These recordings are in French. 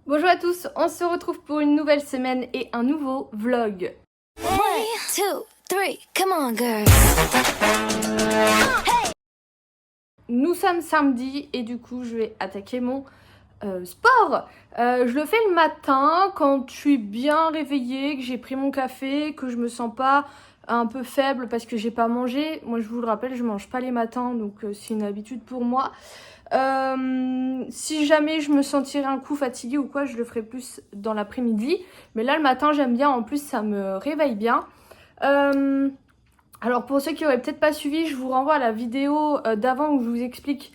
Bonjour à tous, on se retrouve pour une nouvelle semaine et un nouveau vlog. 1, 2, 3, come on girls. Nous sommes samedi et du coup je vais attaquer mon sport. Je le fais le matin quand je suis bien réveillée, que j'ai pris mon café, que je me sens pas un peu faible parce que j'ai pas mangé. Moi je vous le rappelle, je mange pas les matins donc c'est une habitude pour moi. Si jamais je me sentirais un coup fatiguée ou quoi, je le ferai plus dans l'après-midi. Mais là le matin j'aime bien, en plus ça me réveille bien. Alors pour ceux qui auraient peut-être pas suivi, je vous renvoie à la vidéo d'avant où je vous explique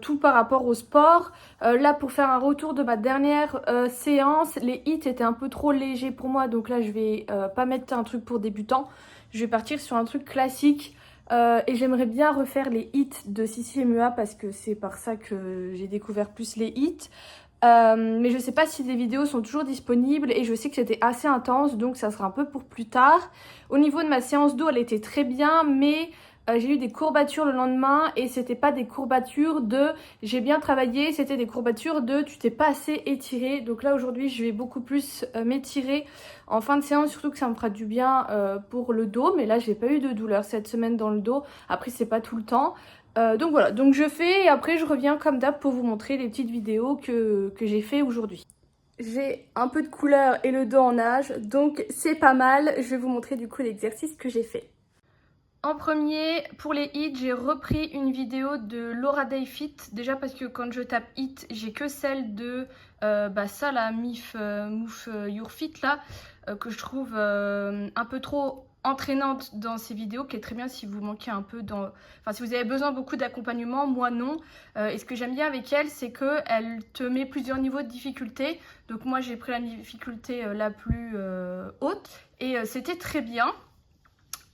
tout par rapport au sport. Là pour faire un retour de ma dernière séance, les hits étaient un peu trop légers pour moi, donc là je vais pas mettre un truc pour débutants. Je vais partir sur un truc classique et j'aimerais bien refaire les hits de Sissi et Mua parce que c'est par ça que j'ai découvert plus les hits. Mais je sais pas si les vidéos sont toujours disponibles et je sais que c'était assez intense, donc ça sera un peu pour plus tard. Au niveau de ma séance d'eau, elle était très bien, mais j'ai eu des courbatures le lendemain et c'était pas des courbatures de j'ai bien travaillé, c'était des courbatures de tu t'es pas assez étiré. Donc là aujourd'hui je vais beaucoup plus m'étirer en fin de séance, surtout que ça me fera du bien pour le dos. Mais là j'ai pas eu de douleur cette semaine dans le dos, après c'est pas tout le temps. Donc voilà, donc je fais et après je reviens comme d'hab pour vous montrer les petites vidéos que j'ai fait aujourd'hui. J'ai un peu de couleur et le dos en nage, donc c'est pas mal. Je vais vous montrer du coup l'exercice que j'ai fait. En premier, pour les hits, j'ai repris une vidéo de Laura Day Fit. Déjà parce que quand je tape hit, j'ai que celle de ça la Move Your Fit là, que je trouve un peu trop entraînante dans ces vidéos, qui est très bien si vous manquez un peu dans... Enfin, si vous avez besoin beaucoup d'accompagnement, moi non. Et ce que j'aime bien avec elle, c'est qu'elle te met plusieurs niveaux de difficulté. Donc moi, j'ai pris la difficulté la plus haute et c'était très bien.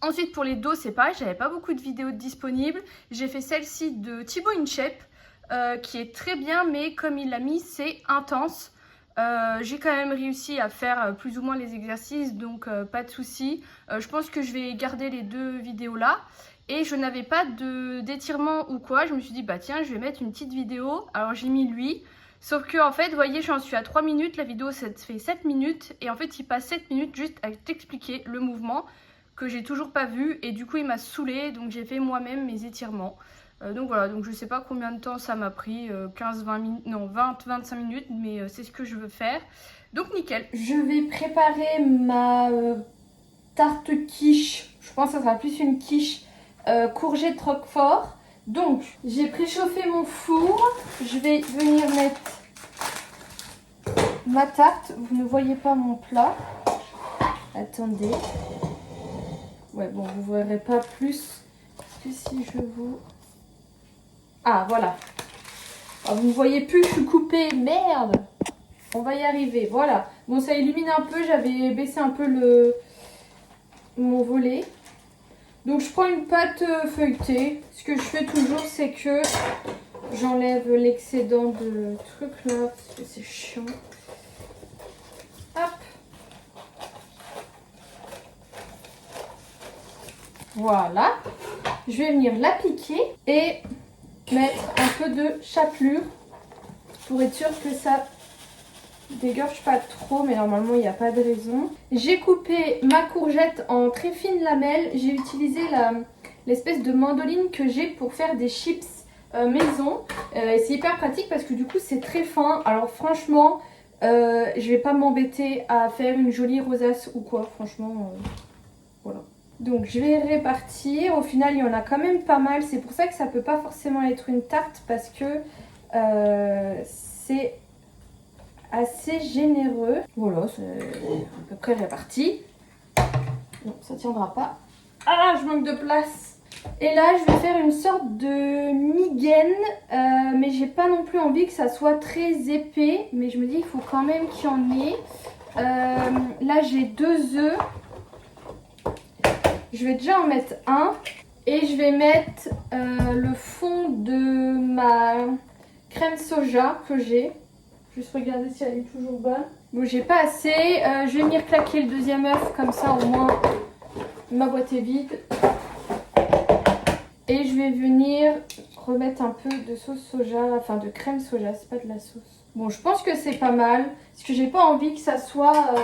Ensuite pour les dos c'est pareil, j'avais pas beaucoup de vidéos disponibles. J'ai fait celle-ci de Thibaut InShape qui est très bien, mais comme il l'a mis c'est intense. J'ai quand même réussi à faire plus ou moins les exercices, donc pas de souci. Je pense que je vais garder les deux vidéos là. Et je n'avais pas d'étirement ou quoi, je me suis dit bah tiens je vais mettre une petite vidéo. Alors j'ai mis lui. Sauf que en fait, vous voyez, j'en suis à 3 minutes, la vidéo ça fait 7 minutes. Et en fait, il passe 7 minutes juste à t'expliquer le mouvement que j'ai toujours pas vu. Et du coup, il m'a saoulée, donc j'ai fait moi-même mes étirements. Donc voilà, donc je sais pas combien de temps ça m'a pris, 15-20 minutes, non 20-25 minutes, mais c'est ce que je veux faire. Donc nickel. Je vais préparer ma tarte quiche, je pense que ça sera plus une quiche courgette roquefort. Donc j'ai préchauffé mon four, je vais venir mettre ma tarte. Vous ne voyez pas mon plat, attendez. Ouais bon, vous verrez pas plus que si je vous... Ah voilà. Ah, vous ne voyez plus, je suis coupée, merde. On va y arriver, voilà. Bon, ça illumine un peu, j'avais baissé un peu mon volet. Donc je prends une pâte feuilletée. Ce que je fais toujours, c'est que j'enlève l'excédent de truc là, parce que c'est chiant. Hop. Voilà. Je vais venir l'appliquer et mettre un peu de chapelure pour être sûr que ça dégorge pas trop, mais normalement il n'y a pas de raison. J'ai coupé ma courgette en très fines lamelles. J'ai utilisé l'espèce de mandoline que j'ai pour faire des chips maison. Et c'est hyper pratique parce que du coup c'est très fin. Alors franchement, je vais pas m'embêter à faire une jolie rosace ou quoi. Franchement, voilà. Donc je vais répartir. Au final il y en a quand même pas mal. C'est pour ça que ça peut pas forcément être une tarte parce que c'est assez généreux. Voilà, c'est à peu près réparti. Non, ça tiendra pas. Ah, je manque de place. Et là, je vais faire une sorte de migaine, mais j'ai pas non plus envie que ça soit très épais. Mais je me dis qu'il faut quand même qu'il y en ait. Là, j'ai 2 œufs. Je vais déjà en mettre un. Et je vais mettre le fond de ma crème soja que j'ai. Juste regarder si elle est toujours bonne. Bon, j'ai pas assez. Je vais venir claquer le deuxième œuf, comme ça au moins ma boîte est vide. Et je vais venir remettre un peu de sauce soja, enfin de crème soja, c'est pas de la sauce. Bon, je pense que c'est pas mal. Parce que j'ai pas envie que ça soit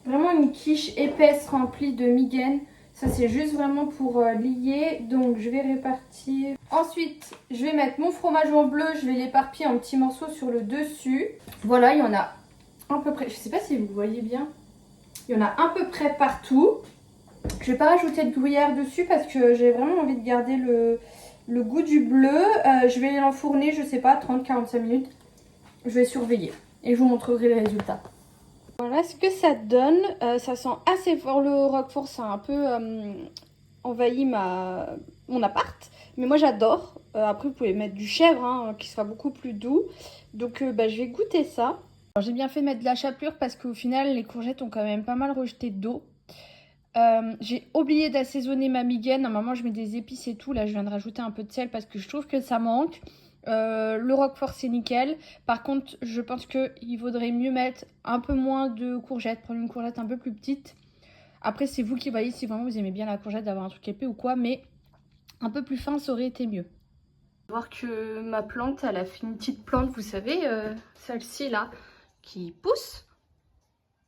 vraiment une quiche épaisse remplie de migaine. Ça, c'est juste vraiment pour lier. Donc, je vais répartir. Ensuite, je vais mettre mon fromage en bleu. Je vais l'éparpiller en petits morceaux sur le dessus. Voilà, il y en a à peu près. Je sais pas si vous voyez bien. Il y en a à peu près partout. Je vais pas rajouter de gruyère dessus parce que j'ai vraiment envie de garder le goût du bleu. Je vais l'enfourner, je sais pas, 30-45 minutes. Je vais surveiller et je vous montrerai les résultats. Voilà ce que ça donne. Ça sent assez fort le roquefort. Ça a un peu envahi mon appart. Mais moi j'adore. Après vous pouvez mettre du chèvre hein, qui sera beaucoup plus doux. Donc je vais goûter ça. J'ai bien fait de mettre de la chapelure parce qu'au final les courgettes ont quand même pas mal rejeté d'eau. J'ai oublié d'assaisonner ma migaine. Normalement je mets des épices et tout. Là je viens de rajouter un peu de sel parce que je trouve que ça manque. Le roquefort c'est nickel. Par contre je pense qu'il vaudrait mieux mettre un peu moins de courgettes. Prendre une courgette un peu plus petite. Après c'est vous qui voyez si vraiment vous aimez bien la courgette, d'avoir un truc épais ou quoi. Mais un peu plus fin ça aurait été mieux. Voir que ma plante elle a fait une petite plante, vous savez, celle-ci là qui pousse.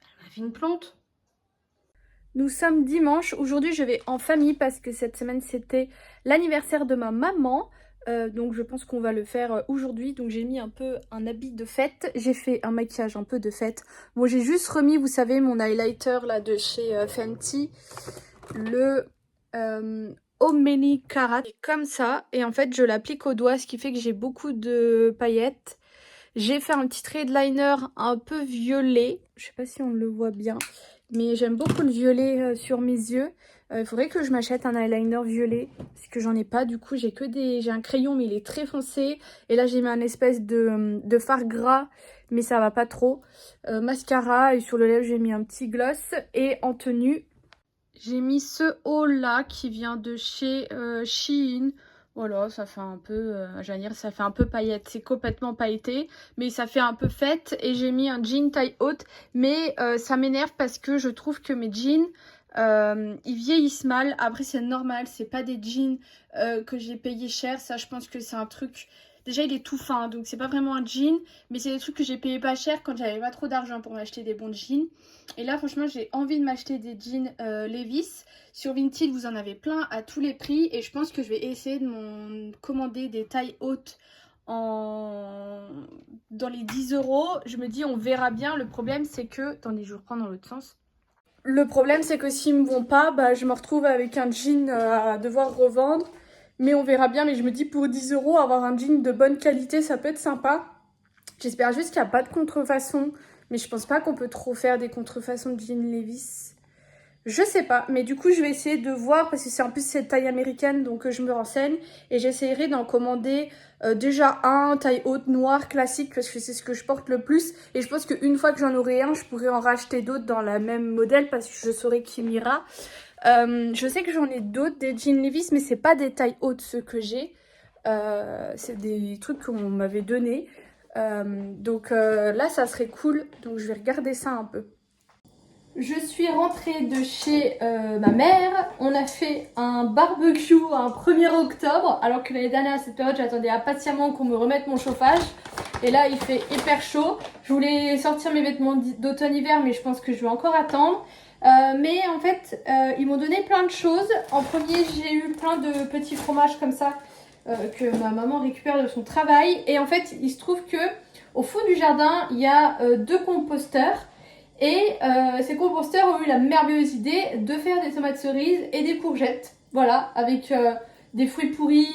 Elle m'a fait une plante. Nous sommes dimanche. Aujourd'hui je vais en famille parce que cette semaine c'était l'anniversaire de ma maman. Donc je pense qu'on va le faire aujourd'hui. Donc j'ai mis un peu un habit de fête. J'ai fait un maquillage un peu de fête. Bon j'ai juste remis, vous savez, mon highlighter là de chez Fenty. Le Home Many Karat. Comme ça. Et en fait je l'applique au doigt, ce qui fait que j'ai beaucoup de paillettes. J'ai fait un petit trade liner un peu violet. Je sais pas si on le voit bien. Mais j'aime beaucoup le violet sur mes yeux. Il faudrait que je m'achète un eyeliner violet. Parce que j'en ai pas. Du coup, j'ai un crayon, mais il est très foncé. Et là, j'ai mis un espèce de fard gras. Mais ça va pas trop. Mascara. Et sur le lèvre, j'ai mis un petit gloss. Et en tenue, j'ai mis ce haul là qui vient de chez Shein. Voilà, ça fait un peu, j'allais dire, ça fait un peu paillette. C'est complètement pailleté, mais ça fait un peu fête. Et j'ai mis un jean taille haute, mais ça m'énerve parce que je trouve que mes jeans, ils vieillissent mal. Après, c'est normal, c'est pas des jeans que j'ai payé cher. Ça, je pense que c'est un truc... Déjà, il est tout fin, donc c'est pas vraiment un jean, mais c'est des trucs que j'ai payé pas cher quand j'avais pas trop d'argent pour m'acheter des bons jeans. Et là, franchement, j'ai envie de m'acheter des jeans Levi's. Sur Vinted, vous en avez plein à tous les prix. Et je pense que je vais essayer de commander des tailles hautes dans les 10 €. Je me dis, on verra bien. Le problème, c'est que... Attendez, je vous reprends dans l'autre sens. Le problème, c'est que s'ils me vont pas, je me retrouve avec un jean à devoir revendre. Mais on verra bien. Mais je me dis, pour 10 €, avoir un jean de bonne qualité, ça peut être sympa. J'espère juste qu'il n'y a pas de contrefaçon. Mais je pense pas qu'on peut trop faire des contrefaçons de jeans Levi's. Je sais pas, mais du coup je vais essayer de voir parce que c'est en plus cette taille américaine, donc je me renseigne et j'essaierai d'en commander déjà un taille haute noir classique parce que c'est ce que je porte le plus et je pense qu'une fois que j'en aurai un, je pourrai en racheter d'autres dans la même modèle parce que je saurai qui m'ira. Je sais que j'en ai d'autres, des jeans Levi's, mais c'est pas des tailles hautes ceux que j'ai. C'est des trucs qu'on m'avait donné. Donc là ça serait cool, donc je vais regarder ça un peu. Je suis rentrée de chez ma mère. On a fait un barbecue un 1er octobre. Alors que l'année dernière à cette période j'attendais impatiemment qu'on me remette mon chauffage. Et là il fait hyper chaud. Je voulais sortir mes vêtements d'automne-hiver mais je pense que je vais encore attendre. Mais en fait ils m'ont donné plein de choses. En premier j'ai eu plein de petits fromages comme ça que ma maman récupère de son travail. Et en fait il se trouve que au fond du jardin il y a 2 composteurs. Et ces composteurs ont eu la merveilleuse idée de faire des tomates cerises et des courgettes. Voilà, avec des fruits pourris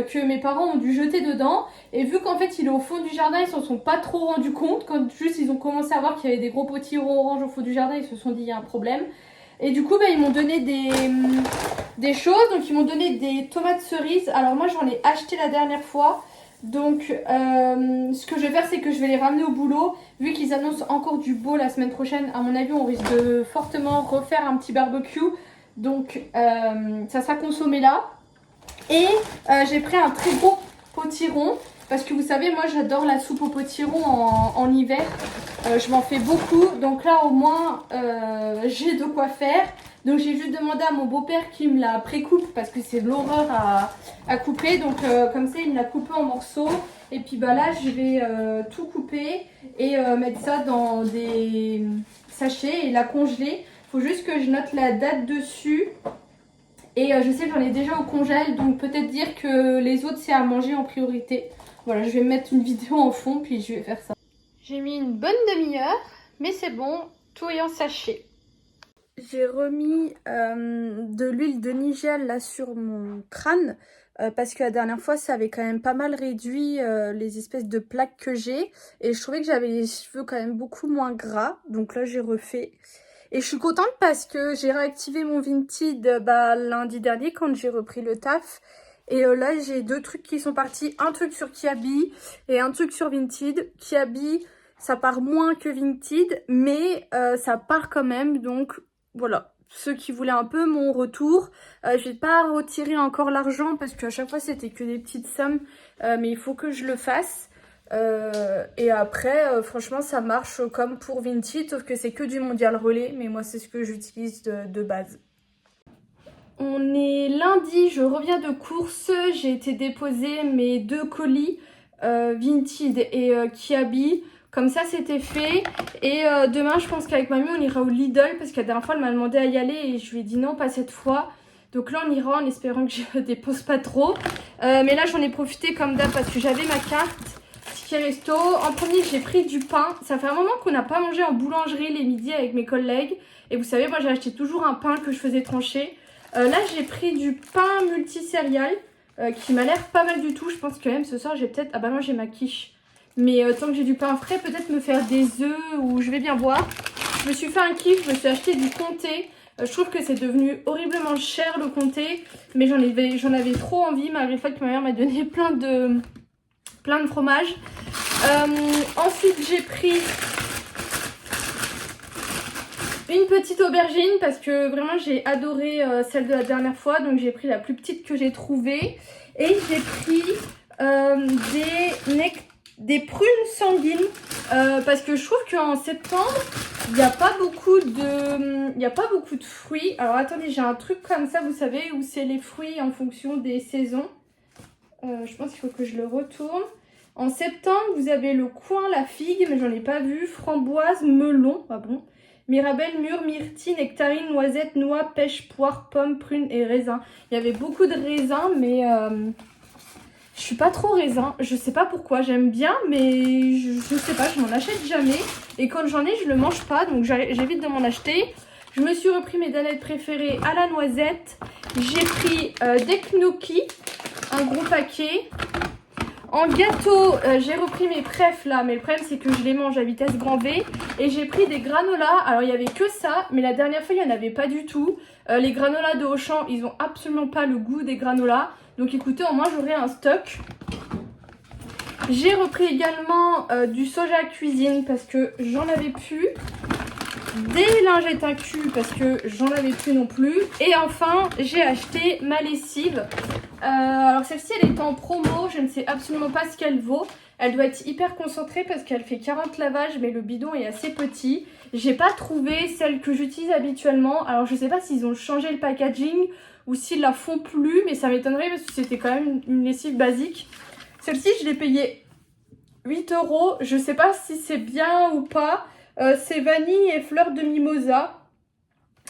que mes parents ont dû jeter dedans. Et vu qu'en fait il est au fond du jardin, ils s'en sont pas trop rendus compte. Quand juste ils ont commencé à voir qu'il y avait des gros potirons orange au fond du jardin, ils se sont dit il y a un problème. Et du coup ils m'ont donné des choses. Donc ils m'ont donné des tomates cerises. Alors moi j'en ai acheté la dernière fois. Donc ce que je vais faire c'est que je vais les ramener au boulot. Vu qu'ils annoncent encore du beau la semaine prochaine, à mon avis on risque de fortement refaire un petit barbecue. Donc ça sera consommé là. Et j'ai pris un très gros potiron. Parce que vous savez moi j'adore la soupe au potiron en hiver. Je m'en fais beaucoup. Donc là au moins j'ai de quoi faire. Donc j'ai juste demandé à mon beau-père qui me la précoupe parce que c'est l'horreur à couper. Donc comme ça il me l'a coupé en morceaux. Et puis bah là je vais tout couper et mettre ça dans des sachets et la congeler. Faut juste que je note la date dessus. Et je sais que j'en ai déjà au congèle, donc peut-être dire que les autres c'est à manger en priorité. Voilà, je vais mettre une vidéo en fond puis je vais faire ça. J'ai mis une bonne demi-heure, mais c'est bon, tout est en sachet. J'ai remis de l'huile de Nigel là sur mon crâne parce que la dernière fois ça avait quand même pas mal réduit les espèces de plaques que j'ai et je trouvais que j'avais les cheveux quand même beaucoup moins gras, donc là j'ai refait. Et je suis contente parce que j'ai réactivé mon Vinted lundi dernier quand j'ai repris le taf. Et là, j'ai 2 trucs qui sont partis. Un truc sur Kiabi et un truc sur Vinted. Kiabi, ça part moins que Vinted, mais ça part quand même. Donc voilà, ceux qui voulaient un peu mon retour. Je vais pas retirer encore l'argent parce qu'à chaque fois, c'était que des petites sommes. Mais il faut que je le fasse. Et après, franchement, ça marche comme pour Vinted, sauf que c'est que du mondial relais, mais moi, c'est ce que j'utilise de base. On est lundi, je reviens de course, j'ai été déposer mes 2 colis, Vinted et Kiabi. Comme ça, c'était fait. Et demain, je pense qu'avec mamie, on ira au Lidl, parce que la dernière fois, elle m'a demandé à y aller et je lui ai dit non, pas cette fois. Donc là, on ira en espérant que je ne dépose pas trop. Mais là, j'en ai profité comme d'hab parce que j'avais ma carte. Resto. En premier, j'ai pris du pain. Ça fait un moment qu'on n'a pas mangé en boulangerie les midis avec mes collègues. Et vous savez, moi, j'ai acheté toujours un pain que je faisais trancher. Là, j'ai pris du pain multicéréal qui m'a l'air pas mal du tout. Je pense que même ce soir, j'ai peut-être... Ah bah non, j'ai ma quiche. Mais tant que j'ai du pain frais, peut-être me faire des œufs ou je vais bien voir. Je me suis fait un kiff, je me suis acheté du comté. Je trouve que c'est devenu horriblement cher le comté. Mais j'en avais trop envie malgré le fait que ma mère m'a donné plein de fromage. Ensuite j'ai pris une petite aubergine parce que vraiment j'ai adoré celle de la dernière fois, donc j'ai pris la plus petite que j'ai trouvée. Et j'ai pris des prunes sanguines parce que je trouve qu'en septembre il n'y a pas beaucoup de fruits. Alors attendez, j'ai un truc comme ça, vous savez, où c'est les fruits en fonction des saisons. Je pense qu'il faut que je le retourne. En septembre, vous avez le coin, la figue, mais j'en ai pas vu. Framboise, melon, ah bon. Mirabelle, mûre, myrtille, nectarine, noisette, noix, pêche, poire, pomme, prune et raisin. Il y avait beaucoup de raisins, mais je suis pas trop raisin. Je sais pas pourquoi, j'aime bien, mais je sais pas, je m'en achète jamais. Et quand j'en ai, je le mange pas, donc j'évite de m'en acheter. Je me suis repris mes danettes préférées à la noisette. J'ai pris des gnocchis, un gros paquet. En gâteau, j'ai repris mes prefs là, mais le problème c'est que je les mange à vitesse grand V. Et j'ai pris des granolas. Alors il n'y avait que ça, mais la dernière fois il n'y en avait pas du tout. Les granolas de Auchan, ils ont absolument pas le goût des granolas. Donc écoutez, au moins j'aurai un stock. J'ai repris également du soja cuisine parce que j'en avais plus. Des lingettes à cul parce que j'en avais plus non plus. Et enfin, j'ai acheté ma lessive. Alors celle-ci, elle est en promo. Je ne sais absolument pas ce qu'elle vaut. Elle doit être hyper concentrée parce qu'elle fait 40 lavages, mais le bidon est assez petit. J'ai pas trouvé celle que j'utilise habituellement. Alors je sais pas s'ils ont changé le packaging ou s'ils la font plus, mais ça m'étonnerait parce que c'était quand même une lessive basique. Celle-ci, je l'ai payée 8 €. Je sais pas si c'est bien ou pas. C'est vanille et fleurs de mimosa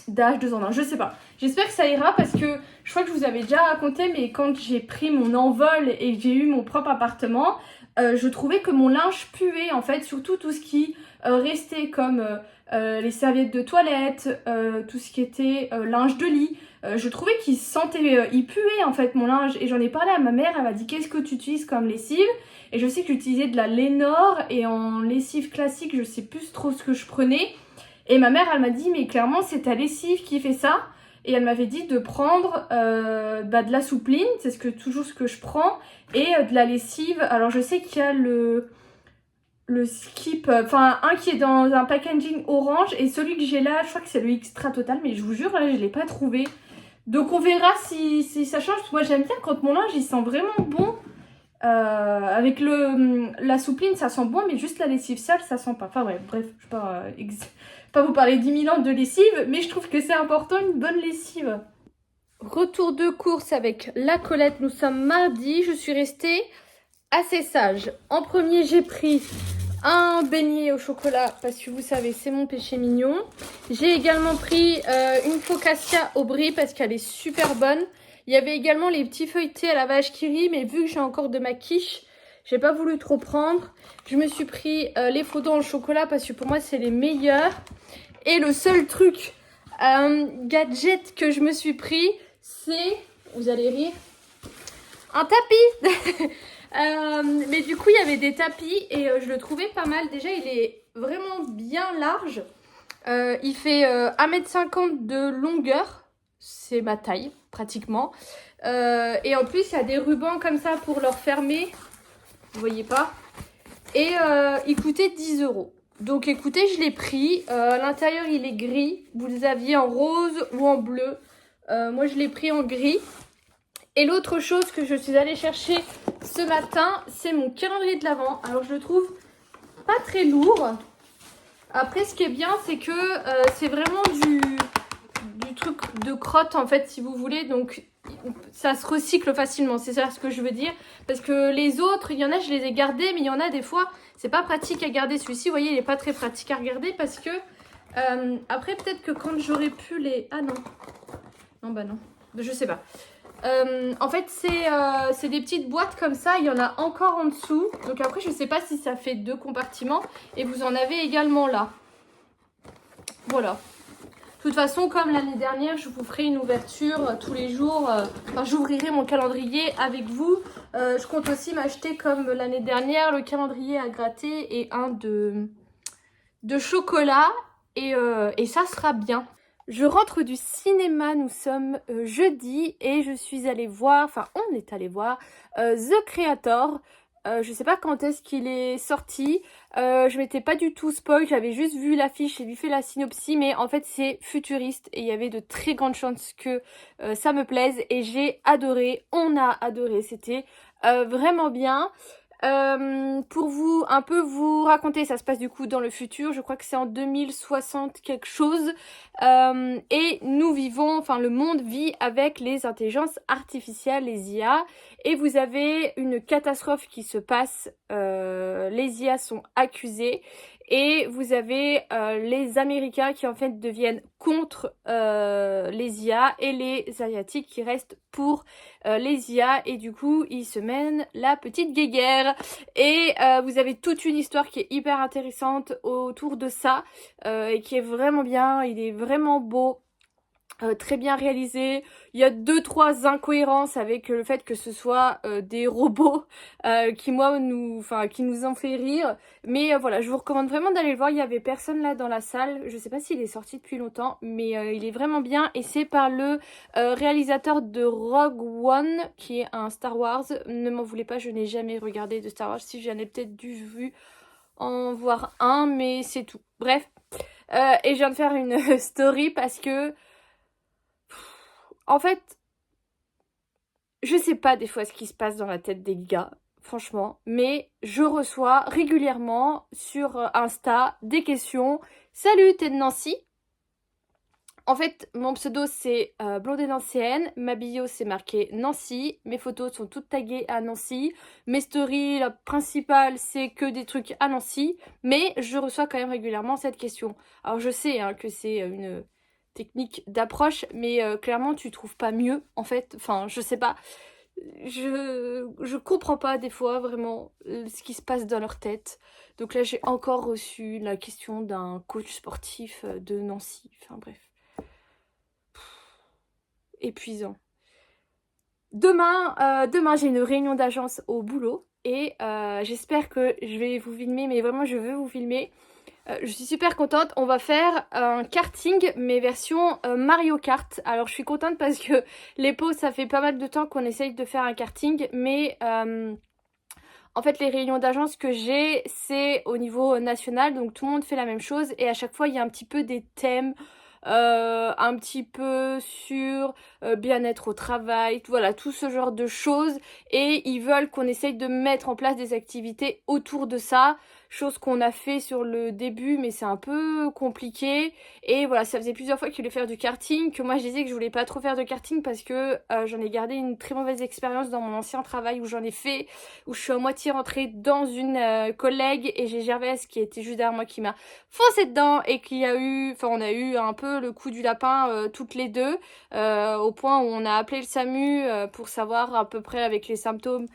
d'H2O1, je sais pas. J'espère que ça ira parce que je crois que je vous avais déjà raconté, mais quand j'ai pris mon envol et que j'ai eu mon propre appartement, je trouvais que mon linge puait en fait, surtout tout ce qui restait comme les serviettes de toilette, tout ce qui était linge de lit. Je trouvais qu'il sentait, il puait en fait mon linge et j'en ai parlé à ma mère, elle m'a dit qu'est-ce que tu utilises comme lessive? Et je sais que j'utilisais de la Lénore et en lessive classique je sais plus trop ce que je prenais. Et ma mère elle m'a dit mais clairement c'est ta lessive qui fait ça. Et elle m'avait dit de prendre de la soupline, c'est toujours ce que je prends. Et de la lessive, alors je sais qu'il y a le skip, enfin un qui est dans un packaging orange. Et celui que j'ai là, je crois que c'est le extra total, mais je vous jure là je l'ai pas trouvé. Donc on verra si ça change. Moi j'aime bien quand mon linge il sent vraiment bon. Avec la soupline ça sent bon, mais juste la lessive sale ça sent pas. Enfin ouais, bref, je vais pas vous parler 10 000 ans de lessive, mais je trouve que c'est important une bonne lessive. Retour de course avec la Colette, nous sommes mardi, je suis restée assez sage. En premier, j'ai pris un beignet au chocolat parce que vous savez, c'est mon péché mignon. J'ai également pris une focaccia au brie parce qu'elle est super bonne. Il y avait également les petits feuilletés à la vache qui rit, mais vu que j'ai encore de ma quiche, j'ai pas voulu trop prendre. Je me suis pris les fondants au chocolat parce que pour moi, c'est les meilleurs. Et le seul truc gadget que je me suis pris, c'est, vous allez rire, un tapis. Mais du coup, il y avait des tapis et je le trouvais pas mal. Déjà, il est vraiment bien large. Il fait 1,50 m de longueur. C'est ma taille, pratiquement. Et en plus, il y a des rubans comme ça pour leur fermer. Vous voyez pas. Et il coûtait 10 €. Donc écoutez, je l'ai pris. À l'intérieur, il est gris. Vous les aviez en rose ou en bleu. Moi, je l'ai pris en gris. Et l'autre chose que je suis allée chercher ce matin, c'est mon calendrier de l'Avent. Alors, je le trouve pas très lourd. Après, ce qui est bien, c'est que c'est vraiment du truc de crotte, en fait, si vous voulez. Donc, ça se recycle facilement. C'est ça ce que je veux dire. Parce que les autres, il y en a, je les ai gardés. Mais il y en a des fois, c'est pas pratique à garder. Celui-ci, vous voyez, il est pas très pratique à regarder. Parce que, après, peut-être que quand j'aurais pu les... Ah non. Non, bah non. Je sais pas. En fait, c'est des petites boîtes comme ça. Il y en a encore en dessous. Donc après, je sais pas si ça fait 2 compartiments. Et vous en avez également là. Voilà. De toute façon, comme l'année dernière, je vous ferai une ouverture tous les jours. Enfin, j'ouvrirai mon calendrier avec vous. Je compte aussi m'acheter, comme l'année dernière, le calendrier à gratter et un de chocolat. Et ça sera bien. Je rentre du cinéma, nous sommes jeudi et je suis allée voir, enfin on est allé voir The Creator. Je sais pas quand est-ce qu'il est sorti, je m'étais pas du tout spoil, j'avais juste vu l'affiche et vu fait la synopsis, mais en fait c'est futuriste et il y avait de très grandes chances que ça me plaise et j'ai adoré, on a adoré, c'était vraiment bien. Pour vous un peu vous raconter, ça se passe du coup dans le futur, je crois que c'est en 2060 quelque chose, et nous vivons, enfin le monde vit avec les intelligences artificielles, les IA, et vous avez une catastrophe qui se passe, les IA sont accusées, et vous avez les Américains qui en fait deviennent contre les IA et les Asiatiques qui restent pour les IA et du coup ils se mènent la petite guéguerre et vous avez toute une histoire qui est hyper intéressante autour de ça et qui est vraiment bien, il est vraiment beau. Très bien réalisé, il y a 2-3 incohérences avec le fait que ce soit des robots qui nous ont fait rire, mais voilà, je vous recommande vraiment d'aller le voir. Il y avait personne là dans la salle, je sais pas s'il est sorti depuis longtemps, mais il est vraiment bien et c'est par le réalisateur de Rogue One qui est un Star Wars. Ne m'en voulez pas, je n'ai jamais regardé de Star Wars, si j'en ai peut-être vu en voir un, mais c'est tout. Bref, et je viens de faire une story parce que en fait, je sais pas des fois ce qui se passe dans la tête des gars, franchement, mais je reçois régulièrement sur Insta des questions. Salut, t'es de Nancy? En fait, mon pseudo c'est Blondée Nancéenne, ma bio c'est marqué Nancy, mes photos sont toutes taguées à Nancy, mes stories, la principale c'est que des trucs à Nancy, mais je reçois quand même régulièrement cette question. Alors je sais hein, que c'est une technique d'approche, mais clairement tu trouves pas mieux en fait, enfin je sais pas, je comprends pas des fois vraiment ce qui se passe dans leur tête. Donc là j'ai encore reçu la question d'un coach sportif de Nancy, enfin bref. Épuisant. Demain j'ai une réunion d'agence au boulot et j'espère que je vais vous filmer, mais vraiment je veux vous filmer. Je suis super contente, on va faire un karting mais version Mario Kart. Alors je suis contente parce que les pots, ça fait pas mal de temps qu'on essaye de faire un karting, mais en fait les réunions d'agence que j'ai c'est au niveau national, donc tout le monde fait la même chose et à chaque fois il y a un petit peu des thèmes, un petit peu sur bien-être au travail, voilà, tout ce genre de choses, et ils veulent qu'on essaye de mettre en place des activités autour de ça. chose qu'on a fait sur le début, mais c'est un peu compliqué. Et voilà, ça faisait plusieurs fois qu'il voulait faire du karting, que moi je disais que je voulais pas trop faire de karting parce que j'en ai gardé une très mauvaise expérience dans mon ancien travail où j'en ai fait, où je suis à moitié rentrée dans une collègue et j'ai Gervais qui était juste derrière moi qui m'a foncé dedans et qui a eu, enfin on a eu un peu le coup du lapin toutes les deux, au point où on a appelé le SAMU pour savoir à peu près avec les symptômes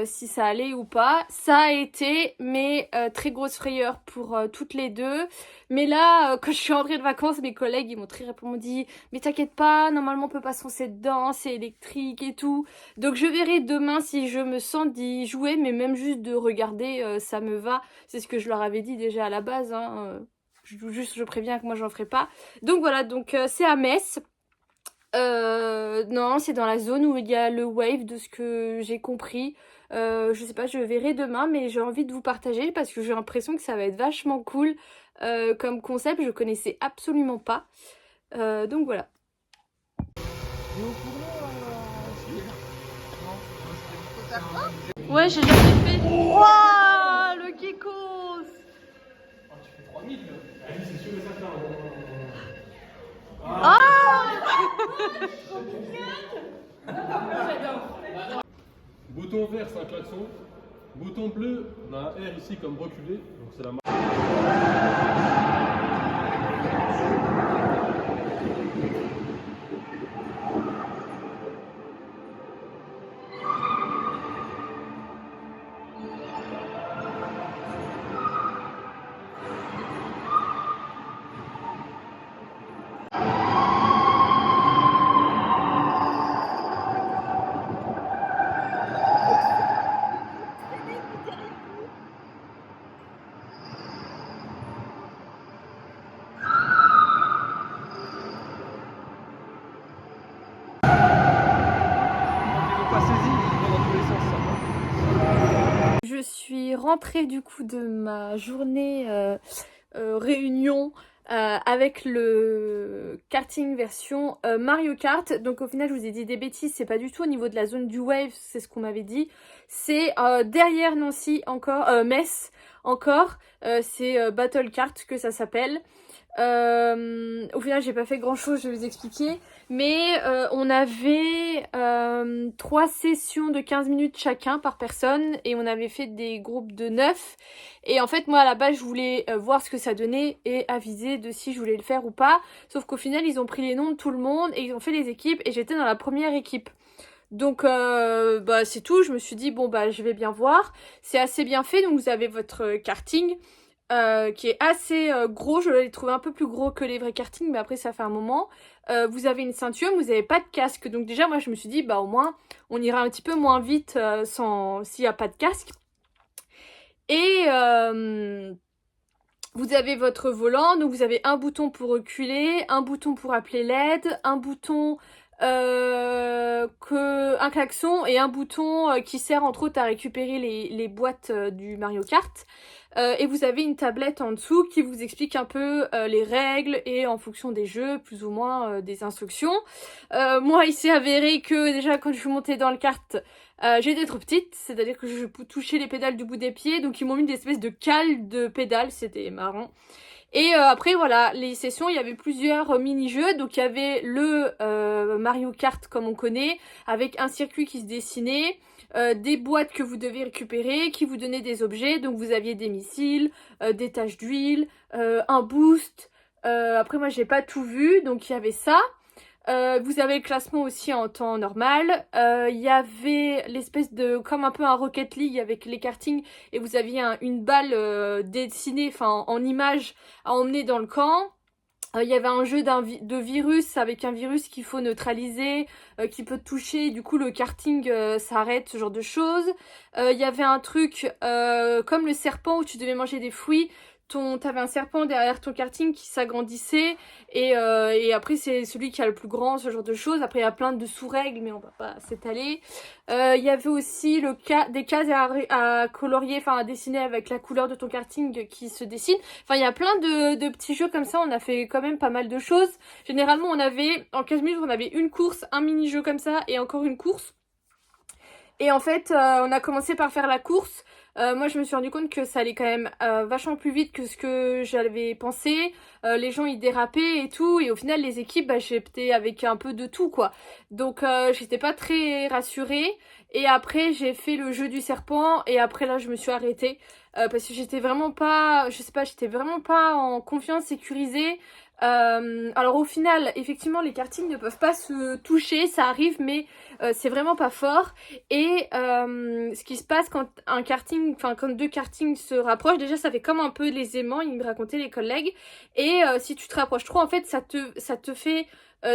si ça allait ou pas. Ça a été, mais très grosse frayeur pour toutes les deux. Mais là, quand je suis rentrée de vacances, mes collègues, ils m'ont très rapidement dit « Mais t'inquiète pas, normalement on peut pas se foncer dedans, c'est électrique et tout. » Donc je verrai demain si je me sens d'y jouer, mais même juste de regarder, ça me va. C'est ce que je leur avais dit déjà à la base, hein. Je préviens que moi j'en ferai pas. Donc voilà, donc c'est à Metz. Non, c'est dans la zone où il y a le wave de ce que j'ai compris. Je sais pas, je verrai demain, mais j'ai envie de vous partager parce que j'ai l'impression que ça va être vachement cool comme concept. Je connaissais absolument pas. Donc voilà. Ouais, j'ai jamais fait. Waouh, le geckos. Ah, tu fais 3000 là. Ah oui, c'est sûr et certain. Ah, Bouton vert, c'est un klaxon. Bouton bleu, on a un R ici comme reculé. Donc c'est la marque. je suis rentrée du coup de ma journée réunion avec le karting version Mario Kart. Donc au final je vous ai dit des bêtises, c'est pas du tout au niveau de la zone du wave, c'est ce qu'on m'avait dit. C'est derrière Nancy encore, Metz encore, c'est Battle Kart que ça s'appelle. Au final j'ai pas fait grand chose, je vais vous expliquer, mais on avait 3 sessions de 15 minutes chacun par personne et on avait fait des groupes de 9 et en fait moi à la base je voulais voir ce que ça donnait et aviser de si je voulais le faire ou pas, sauf qu'au final ils ont pris les noms de tout le monde et ils ont fait les équipes et j'étais dans la première équipe. Donc bah c'est tout, je me suis dit bon bah je vais bien voir, c'est assez bien fait, donc vous avez votre karting qui est assez gros, je l'ai trouvé un peu plus gros que les vrais kartings mais après ça fait un moment. Vous avez une ceinture, mais vous n'avez pas de casque, donc déjà moi je me suis dit bah au moins on ira un petit peu moins vite s'il n'y a pas de casque. Et vous avez votre volant, donc vous avez un bouton pour reculer, un bouton pour appeler l'aide, un bouton un klaxon et un bouton qui sert entre autres à récupérer les boîtes du Mario Kart. Et vous avez une tablette en dessous qui vous explique un peu les règles et en fonction des jeux, plus ou moins des instructions. Moi, il s'est avéré que déjà quand je suis montée dans le kart, j'étais trop petite, c'est-à-dire que je touchais les pédales du bout des pieds, donc ils m'ont mis des espèces de cales de pédales, c'était marrant. Et après voilà, les sessions, il y avait plusieurs mini-jeux, donc il y avait le Mario Kart comme on connaît, avec un circuit qui se dessinait, des boîtes que vous devez récupérer, qui vous donnaient des objets, donc vous aviez des missiles, des taches d'huile, un boost, après moi j'ai pas tout vu, donc il y avait ça. Vous avez le classement aussi en temps normal. Il y avait l'espèce de comme un peu un Rocket League avec les kartings et vous aviez une balle dessinée, enfin en image à emmener dans le camp. Il y avait un jeu de virus avec un virus qu'il faut neutraliser, qui peut te toucher, du coup le karting s'arrête, ce genre de choses. Il y avait un truc comme le serpent où tu devais manger des fruits. T'avais un serpent derrière ton karting qui s'agrandissait et après c'est celui qui a le plus grand, ce genre de choses. Après il y a plein de sous-règles mais on va pas s'étaler. Il y avait aussi des cases à colorier, enfin à dessiner avec la couleur de ton karting qui se dessine. Enfin il y a plein de petits jeux comme ça, on a fait quand même pas mal de choses. Généralement on avait, en 15 minutes on avait une course, un mini-jeu comme ça et encore une course. Et en fait, on a commencé par faire la course. Moi je me suis rendu compte que ça allait quand même vachement plus vite que ce que j'avais pensé. Les gens ils dérapaient et tout, et au final les équipes bah, j'étais avec un peu de tout quoi. Donc j'étais pas très rassurée, et après j'ai fait le jeu du serpent, et après là je me suis arrêtée parce que j'étais vraiment pas, je sais pas, j'étais vraiment pas en confiance, sécurisée. Alors au final effectivement les kartings ne peuvent pas se toucher, ça arrive, mais c'est vraiment pas fort. Et ce qui se passe quand un karting, enfin quand deux kartings se rapprochent, déjà ça fait comme un peu les aimants, ils me racontaient les collègues. Et si tu te rapproches trop, en fait ça te fait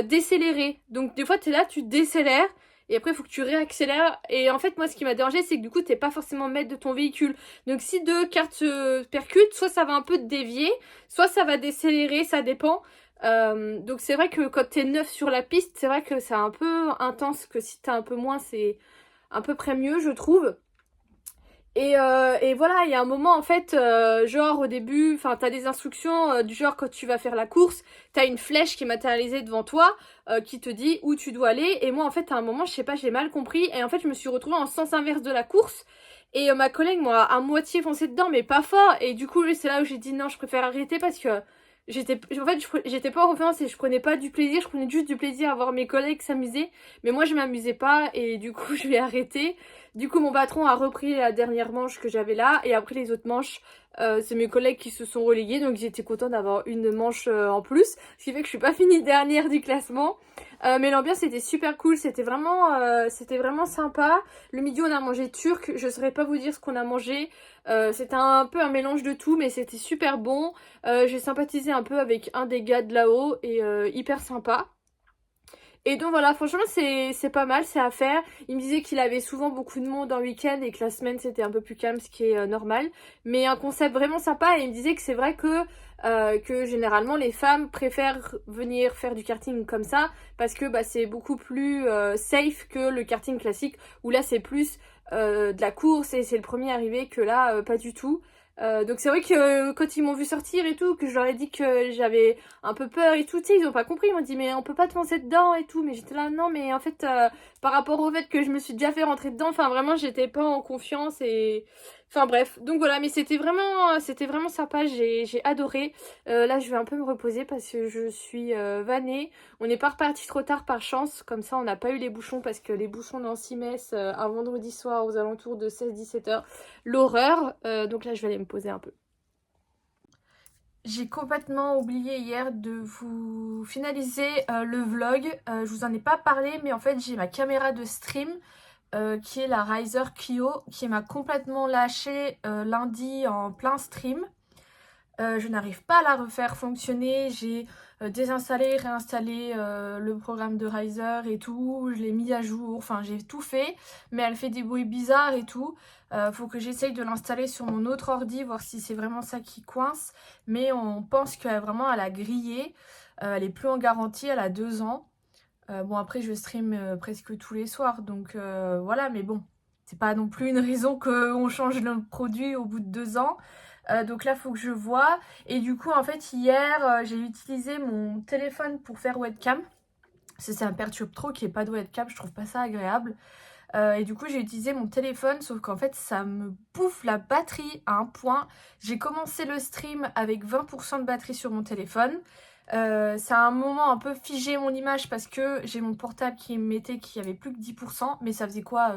décélérer. Donc des fois t'es là, tu décélères. Et après, il faut que tu réaccélères. Et en fait, moi, ce qui m'a dérangé, c'est que du coup, t'es pas forcément maître de ton véhicule. Donc, si deux cartes se percutent, soit ça va un peu te dévier, soit ça va décélérer, ça dépend. Donc, c'est vrai que quand t'es neuf sur la piste, c'est vrai que c'est un peu intense, que si t'as un peu moins, c'est à peu près mieux, je trouve. Et voilà, il y a un moment en fait, genre au début, enfin t'as des instructions du genre quand tu vas faire la course, t'as une flèche qui est matérialisée devant toi qui te dit où tu dois aller. Et moi en fait à un moment, je sais pas, j'ai mal compris, et en fait je me suis retrouvée en sens inverse de la course. Et ma collègue moi à moitié foncé dedans mais pas fort, et du coup c'est là où j'ai dit non, je préfère arrêter parce que j'étais pas en confiance et je prenais pas du plaisir, je prenais juste du plaisir à voir mes collègues s'amuser, mais moi je m'amusais pas, et du coup je l'ai arrêté. Du coup mon patron a repris la dernière manche que j'avais là, et après les autres manches c'est mes collègues qui se sont relégués, donc j'étais contente d'avoir une manche en plus, ce qui fait que je suis pas finie dernière du classement. Mais l'ambiance était super cool, c'était vraiment sympa. Le midi on a mangé turc, je saurais pas vous dire ce qu'on a mangé, c'était un peu un mélange de tout, mais c'était super bon. J'ai sympathisé un peu avec un des gars de là-haut, et hyper sympa. Et donc voilà, franchement c'est pas mal, c'est à faire. Il me disait qu'il avait souvent beaucoup de monde en week-end et que la semaine c'était un peu plus calme, ce qui est normal. Mais un concept vraiment sympa, et il me disait que c'est vrai que généralement les femmes préfèrent venir faire du karting comme ça parce que bah, c'est beaucoup plus safe que le karting classique, où là c'est plus de la course et c'est le premier arrivé, que là pas du tout. Donc c'est vrai que quand ils m'ont vu sortir et tout, que je leur ai dit que j'avais un peu peur et tout, tu sais, ils ont pas compris, ils m'ont dit mais on peut pas te lancer dedans et tout, mais j'étais là non, mais en fait par rapport au fait que je me suis déjà fait rentrer dedans, enfin vraiment j'étais pas en confiance, et enfin bref, donc voilà, mais c'était vraiment sympa, j'ai adoré. Là je vais un peu me reposer parce que je suis vannée. On n'est pas reparti trop tard par chance, comme ça on n'a pas eu les bouchons, parce que les bouchons d'Ancy-Metz un vendredi soir aux alentours de 16-17 h, l'horreur. Donc là je vais aller me poser un peu. J'ai complètement oublié hier de vous finaliser le vlog. Je vous en ai pas parlé, mais en fait j'ai ma caméra de stream qui est la Riser Clio, qui m'a complètement lâché lundi en plein stream. Je n'arrive pas à la refaire fonctionner. J'ai désinstallé, réinstallé le programme de Riser et tout. Je l'ai mis à jour, enfin j'ai tout fait, mais elle fait des bruits bizarres et tout. Faut que j'essaye de l'installer sur mon autre ordi, voir si c'est vraiment ça qui coince. Mais on pense qu'elle vraiment elle a grillé. Elle est plus en garantie, elle a 2 ans. Bon après je stream presque tous les soirs, donc voilà, mais bon, c'est pas non plus une raison qu'on change le produit au bout de 2 ans. Donc là faut que je vois. Et du coup en fait hier j'ai utilisé mon téléphone pour faire webcam. Ça me perturbe trop qu'il n'y ait pas de webcam, je trouve pas ça agréable. Et du coup j'ai utilisé mon téléphone, sauf qu'en fait ça me bouffe la batterie à un point. J'ai commencé le stream avec 20% de batterie sur mon téléphone. Ça a un moment un peu figé mon image parce que j'ai mon portable qui mettait qu'il y avait plus que 10%, mais ça faisait quoi,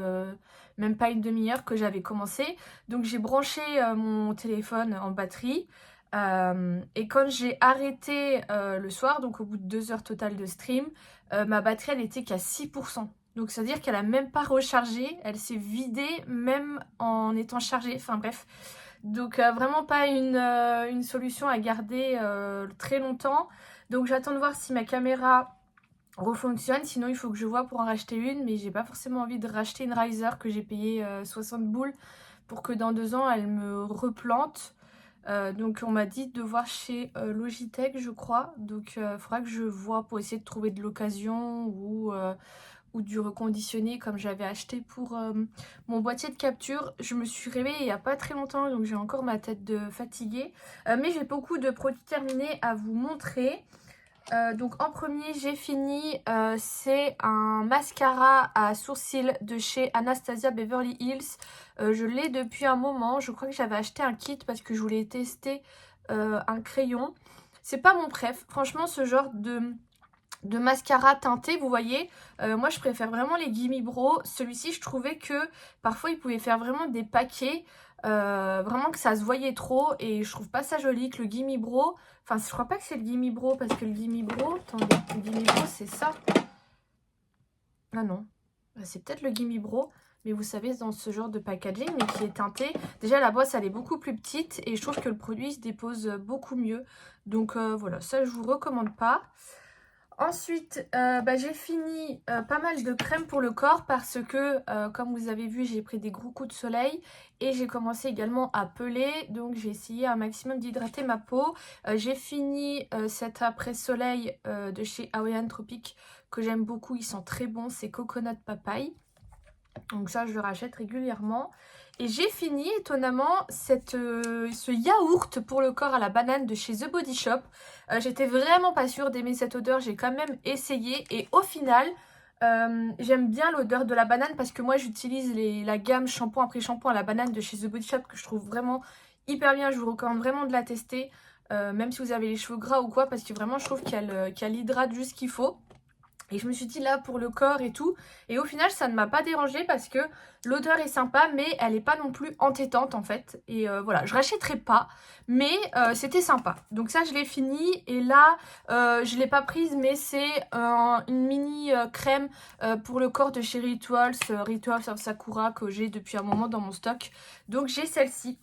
même pas une demi-heure que j'avais commencé. Donc j'ai branché mon téléphone en batterie, et quand j'ai arrêté le soir, donc au bout de 2 heures totales de stream, ma batterie elle était qu'à 6%. Donc ça veut dire qu'elle a même pas rechargé, elle s'est vidée même en étant chargée, enfin bref. Donc vraiment pas une solution à garder très longtemps. Donc j'attends de voir si ma caméra refonctionne, sinon il faut que je vois pour en racheter une, mais j'ai pas forcément envie de racheter une Riser que j'ai payé 60 boules pour que dans 2 ans elle me replante. Donc on m'a dit de voir chez Logitech je crois, donc il faudra que je vois pour essayer de trouver de l'occasion ou du reconditionné comme j'avais acheté pour mon boîtier de capture. Je me suis réveillée il n'y a pas très longtemps, donc j'ai encore ma tête de fatiguée. Mais j'ai beaucoup de produits terminés à vous montrer. Donc en premier j'ai fini, c'est un mascara à sourcils de chez Anastasia Beverly Hills. Je l'ai depuis un moment, je crois que j'avais acheté un kit parce que je voulais tester un crayon. C'est pas mon préf, franchement ce genre de mascara teinté, vous voyez, moi je préfère vraiment les Gimme Bro. Celui-ci je trouvais que parfois il pouvait faire vraiment des paquets, vraiment que ça se voyait trop et je trouve pas ça joli que le Gimme Bro. Enfin je crois pas que c'est le Gimme Bro parce que le Gimme Bro, attendez, le Gimme Bro c'est ça. Ah non, c'est peut-être le Gimme Bro. Mais vous savez, dans ce genre de packaging, mais qui est teinté. Déjà, la boîte, elle est beaucoup plus petite. Et je trouve que le produit se dépose beaucoup mieux. Donc voilà, ça, je vous recommande pas. Ensuite, j'ai fini pas mal de crème pour le corps parce que, comme vous avez vu, j'ai pris des gros coups de soleil et j'ai commencé également à peler. Donc, j'ai essayé un maximum d'hydrater ma peau. J'ai fini cet après-soleil de chez Hawaiian Tropic que j'aime beaucoup. Il sent très bon, c'est Coconut Papaye. Donc ça, je le rachète régulièrement. Et j'ai fini, étonnamment, ce yaourt pour le corps à la banane de chez The Body Shop. J'étais vraiment pas sûre d'aimer cette odeur, j'ai quand même essayé. Et au final, j'aime bien l'odeur de la banane parce que moi, j'utilise la gamme shampoing après shampoing à la banane de chez The Body Shop que je trouve vraiment hyper bien. Je vous recommande vraiment de la tester, même si vous avez les cheveux gras ou quoi, parce que vraiment, je trouve qu'elle hydrate juste ce qu'il faut. Et je me suis dit là pour le corps et tout. Et au final ça ne m'a pas dérangée parce que l'odeur est sympa mais elle n'est pas non plus entêtante en fait. Et voilà, je rachèterai pas mais c'était sympa. Donc ça je l'ai fini et là je ne l'ai pas prise mais c'est une mini crème pour le corps de chez Rituals, Rituals of Sakura que j'ai depuis un moment dans mon stock. Donc j'ai celle-ci.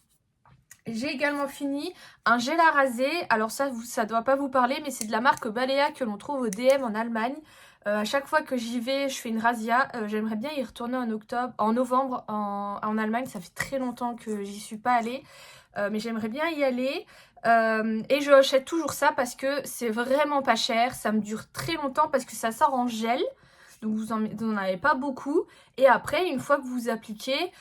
J'ai également fini un gel à raser. Alors ça doit pas vous parler mais c'est de la marque Balea que l'on trouve au DM en Allemagne. À chaque fois que j'y vais, je fais une razzia. J'aimerais bien y retourner en novembre en Allemagne. Ça fait très longtemps que j'y suis pas allée. Mais j'aimerais bien y aller. Et je achète toujours ça parce que c'est vraiment pas cher. Ça me dure très longtemps parce que ça sort en gel. Donc vous en avez pas beaucoup. Et après, une fois que vous appliquez,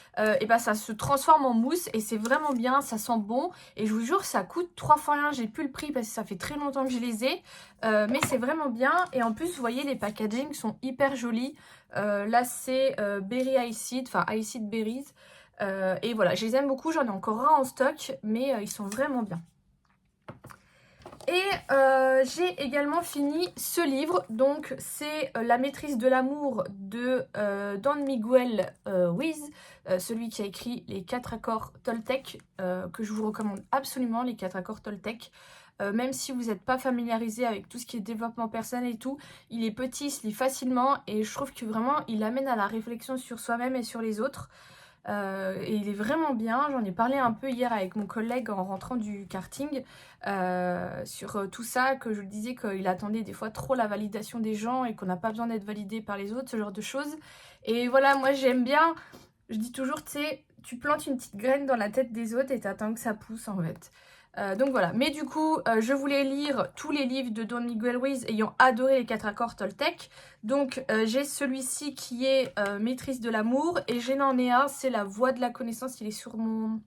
ça se transforme en mousse. Et c'est vraiment bien, ça sent bon. Et je vous jure, ça coûte 3 fois rien. J'ai plus le prix parce que ça fait très longtemps que je les ai. Mais c'est vraiment bien. Et en plus, vous voyez, les packaging sont hyper jolis. Là, c'est Berry High Seed, enfin High Seed Berries. Et voilà, je les aime beaucoup. J'en ai encore un en stock. Mais ils sont vraiment bien. Et j'ai également fini ce livre, donc c'est La maîtrise de l'amour de Don Miguel Ruiz, celui qui a écrit les 4 accords Toltec, que je vous recommande absolument, les 4 accords Toltec. Même si vous n'êtes pas familiarisé avec tout ce qui est développement personnel et tout, il est petit, il se lit facilement et je trouve que vraiment il amène à la réflexion sur soi-même et sur les autres. Et il est vraiment bien, j'en ai parlé un peu hier avec mon collègue en rentrant du karting sur tout ça, que je lui disais qu'il attendait des fois trop la validation des gens et qu'on n'a pas besoin d'être validé par les autres, ce genre de choses. Et voilà, moi j'aime bien, je dis toujours, tu sais, tu plantes une petite graine dans la tête des autres et t'attends que ça pousse en fait. Donc voilà, mais du coup, je voulais lire tous les livres de Don Miguel Ruiz ayant adoré les 4 accords Toltec. Donc j'ai celui-ci qui est Maîtrise de l'amour et j'en ai un, c'est La voie de la connaissance, il est sur mon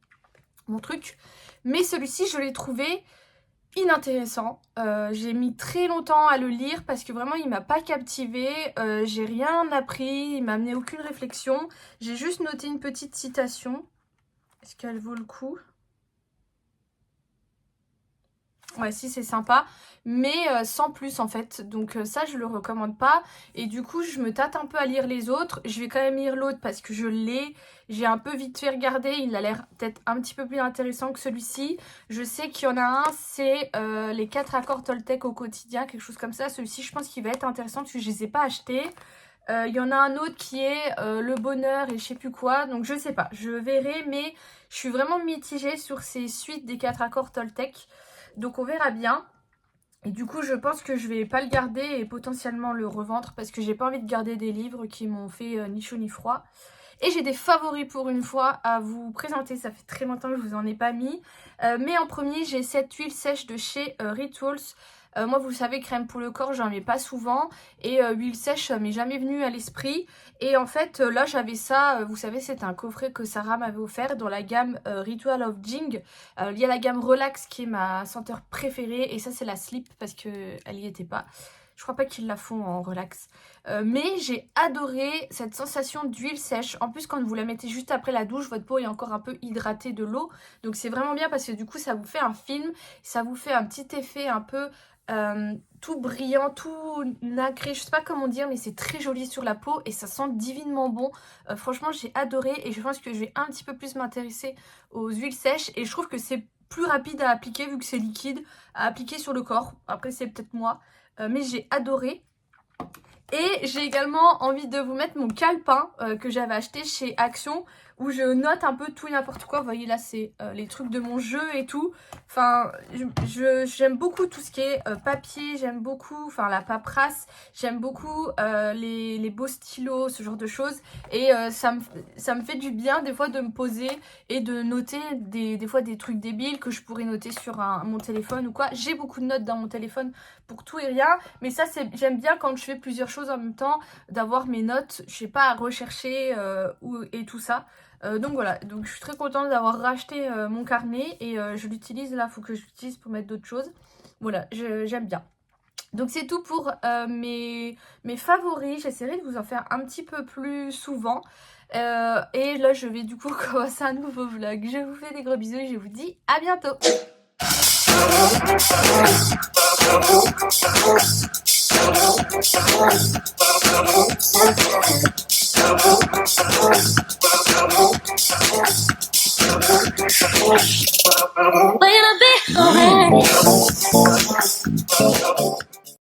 truc. Mais celui-ci, je l'ai trouvé inintéressant. J'ai mis très longtemps à le lire parce que vraiment il m'a pas captivée, j'ai rien appris, il m'a amené aucune réflexion. J'ai juste noté une petite citation. Est-ce qu'elle vaut le coup ? Ouais, si, c'est sympa, mais sans plus en fait. Donc ça, je le recommande pas. Et du coup, je me tâte un peu à lire les autres. Je vais quand même lire l'autre parce que je l'ai. J'ai un peu vite fait regarder. Il a l'air peut-être un petit peu plus intéressant que celui-ci. Je sais qu'il y en a un, c'est les 4 accords Toltec au quotidien, quelque chose comme ça. Celui-ci, je pense qu'il va être intéressant parce que je les ai pas achetés. Il y en a un autre qui est le bonheur et je sais plus quoi. Donc je sais pas, je verrai. Mais je suis vraiment mitigée sur ces suites des 4 accords Toltec. Donc on verra bien. Et du coup je pense que je vais pas le garder et potentiellement le revendre parce que j'ai pas envie de garder des livres qui m'ont fait ni chaud ni froid. Et j'ai des favoris pour une fois à vous présenter, ça fait très longtemps que je vous en ai pas mis. Mais en premier j'ai cette huile sèche de chez Rituals. Moi vous savez, crème pour le corps j'en mets pas souvent, et huile sèche m'est jamais venue à l'esprit. Et en fait là j'avais ça, vous savez c'est un coffret que Sarah m'avait offert dans la gamme Ritual of Jing. Il y a la gamme Relax qui est ma senteur préférée, et ça c'est la slip parce qu'elle y était pas. Je crois pas qu'ils la font en relax. Mais j'ai adoré cette sensation d'huile sèche. En plus, quand vous la mettez juste après la douche, votre peau est encore un peu hydratée de l'eau. Donc c'est vraiment bien parce que du coup, ça vous fait un film. Ça vous fait un petit effet un peu tout brillant, tout nacré. Je sais pas comment dire, mais c'est très joli sur la peau et ça sent divinement bon. Franchement, j'ai adoré et je pense que je vais un petit peu plus m'intéresser aux huiles sèches. Et je trouve que c'est plus rapide à appliquer vu que c'est liquide, à appliquer sur le corps. Après, c'est peut-être moi. Mais j'ai adoré. Et j'ai également envie de vous mettre mon calepin que j'avais acheté chez Action, où je note un peu tout et n'importe quoi. Vous voyez là c'est les trucs de mon jeu et tout. Enfin j'aime beaucoup tout ce qui est papier, j'aime beaucoup enfin la paperasse, j'aime beaucoup les beaux stylos, ce genre de choses. Et ça me fait du bien des fois de me poser et de noter des fois des trucs débiles que je pourrais noter sur mon téléphone ou quoi. J'ai beaucoup de notes dans mon téléphone pour tout et rien, mais ça j'aime bien quand je fais plusieurs choses en même temps, d'avoir mes notes, je sais pas, à rechercher et tout ça. Donc voilà, donc je suis très contente d'avoir racheté mon carnet et je l'utilise là, il faut que je l'utilise pour mettre d'autres choses. Voilà, j'aime bien. Donc c'est tout pour mes favoris, j'essaierai de vous en faire un petit peu plus souvent. Et là je vais du coup commencer un nouveau vlog. Je vous fais des gros bisous et je vous dis à bientôt. When I be